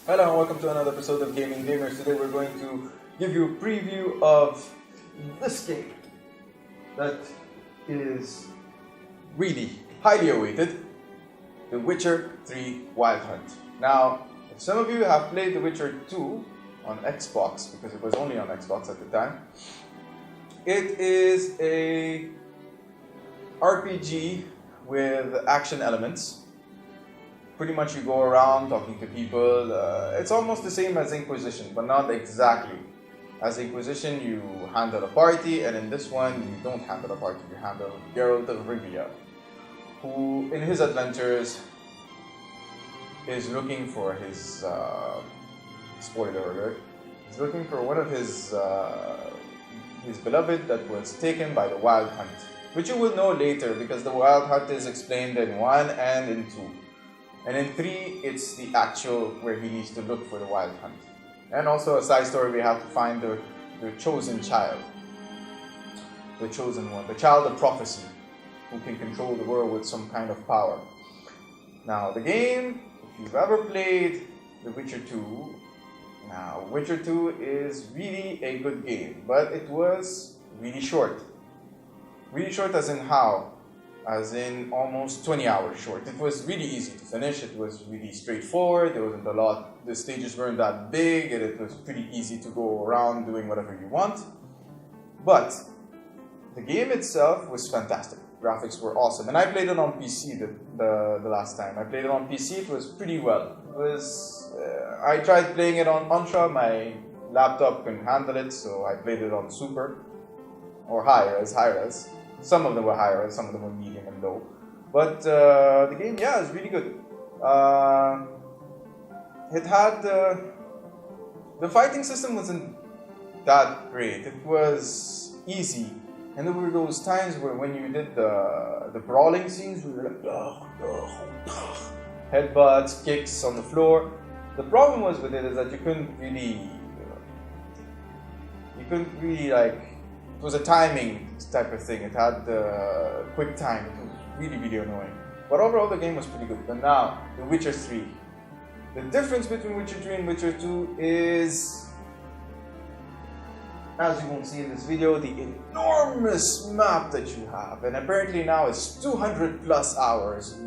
Hello and welcome to another episode of Gaming Gamers. Today we're going to give you a preview of this game that is really highly awaited, The Witcher 3 Wild Hunt. Now, if some of you have played The Witcher 2 on Xbox, because it was only on Xbox at the time, it is a RPG with action elements. Pretty much you go around talking to people. It's almost the same as Inquisition, but not exactly. As Inquisition, you handle a party, and in this one, you don't handle a party. You handle Geralt of Rivia, who, in his adventures, is looking for his spoiler alert. He's looking for one of his beloved that was taken by the Wild Hunt, which you will know later because the Wild Hunt is explained in 1 and in 2. And in 3, it's the actual where he needs to look for the Wild Hunt. And also a side story, we have to find the chosen child. The chosen one, the child of prophecy, who can control the world with some kind of power. Now, the game, if you've ever played The Witcher 2, now, Witcher 2 is really a good game, but it was really short. Really short as in how? As in almost 20 hours short. It was really easy to finish, it was really straightforward, there wasn't a lot, the stages weren't that big, and it was pretty easy to go around doing whatever you want. But the game itself was fantastic. Graphics were awesome, and I played it on PC the last time. I played it on PC, it was pretty well. It was, I tried playing it on Ultra, my laptop couldn't handle it, so I played it on Super, or high res. Some of them were higher, some of them were medium and low. But the game, yeah, is really good. It had... the fighting system wasn't that great. It was easy. And there were those times where when you did the brawling scenes, we were like... headbutts, kicks on the floor. The problem was with it is that you couldn't really like... It was a timing type of thing. It had quick time. It was really, really annoying. But overall, the game was pretty good. But now, The Witcher 3. The difference between Witcher 3 and Witcher 2 is, as you won't see in this video, the enormous map that you have. And apparently now it's 200 plus hours.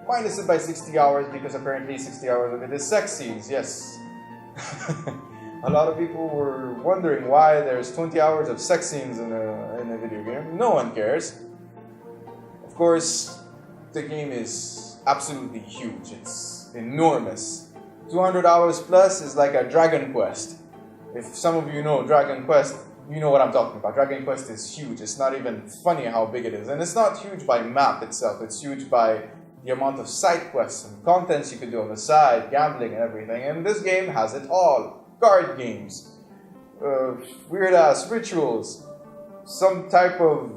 Minus it by 60 hours because apparently 60 hours of it is sex scenes. Yes. A lot of people were wondering why there's 20 hours of sex scenes in a video game. No one cares. Of course, the game is absolutely huge. It's enormous. 200 hours plus is like a Dragon Quest. If some of you know Dragon Quest, you know what I'm talking about. Dragon Quest is huge. It's not even funny how big it is. And it's not huge by map itself. It's huge by the amount of side quests and contents you can do on the side, gambling and everything. And this game has it all. Card games, weird-ass rituals, some type of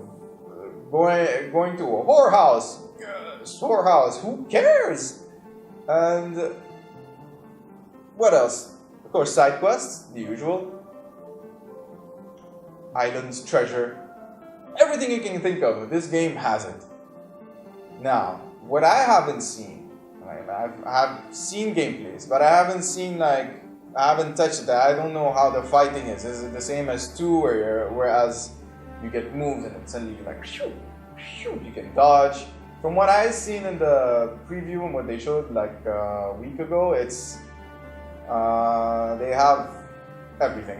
going to a whorehouse. Yes, whorehouse, who cares? And what else? Of course, side quests, the usual. Islands, treasure, everything you can think of. This game has it. Now, what I haven't seen, I've seen gameplays, but I haven't seen I haven't touched that. I don't know how the fighting is. Is it the same as 2 whereas you get moves and it's suddenly like shoo, shoo, you can dodge? From what I've seen in the preview and what they showed like a week ago, it's they have everything.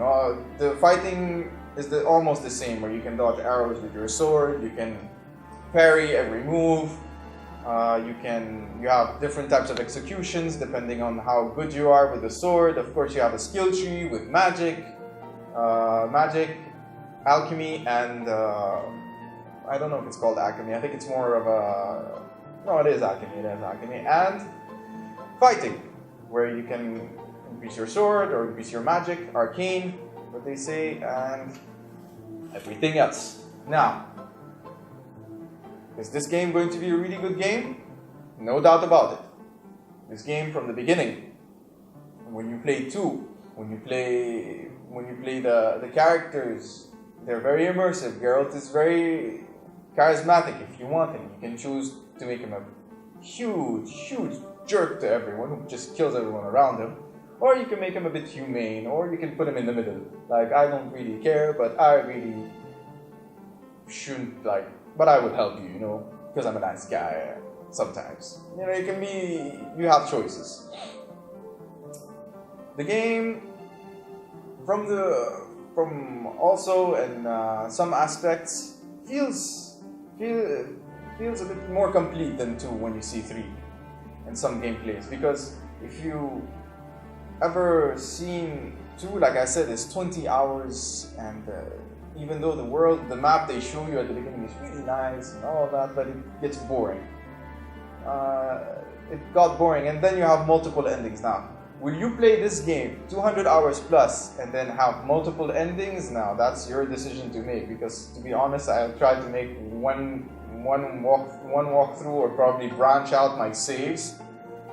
The fighting is almost the same, where you can dodge arrows with your sword, you can parry every move. You have different types of executions depending on how good you are with the sword. Of course, you have a skill tree with magic, alchemy, and I don't know if it's called alchemy. I think it's more of a... No, it is alchemy. And fighting, where you can increase your sword or increase your magic, arcane, what they say, and everything else. Now, is this game going to be a really good game? No doubt about it. This game from the beginning, when you play 2, when you play the characters, they're very immersive. Geralt is very charismatic if you want him. You can choose to make him a huge jerk to everyone who just kills everyone around him. Or you can make him a bit humane, or you can put him in the middle. Like, I don't really care, but I really shouldn't, like, but I would help you, you know, because I'm a nice guy sometimes. You know, you have choices. The game, from also in some aspects, feels a bit more complete than 2 when you see 3 in some gameplays, because if you ever seen 2, like I said, it's 20 hours, and even though the map they show you at the beginning is really nice and all that, but it gets boring. It got boring, and then you have multiple endings now. Will you play this game 200 hours plus and then have multiple endings? Now that's your decision to make, because to be honest, I'll try to make one walkthrough, or probably branch out my saves.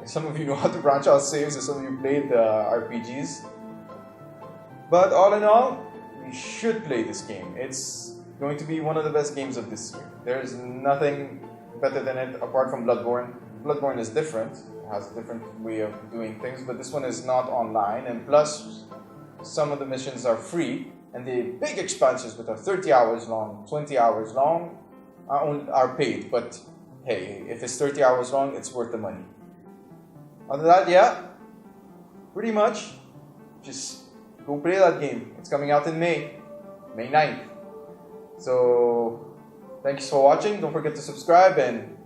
If some of you know how to branch out saves, if some of you played RPGs. But all in all, you should play this game. It's going to be one of the best games of this year. There's nothing better than it apart from Bloodborne. Bloodborne is different. It has a different way of doing things, but this one is not online, and plus some of the missions are free, and the big expansions, which are 30 hours long, 20 hours long, are paid. But hey, if it's 30 hours long, it's worth the money. Other than that, yeah, pretty much just go play that game. It's coming out in May 9th. So thanks for watching. Don't forget to subscribe, and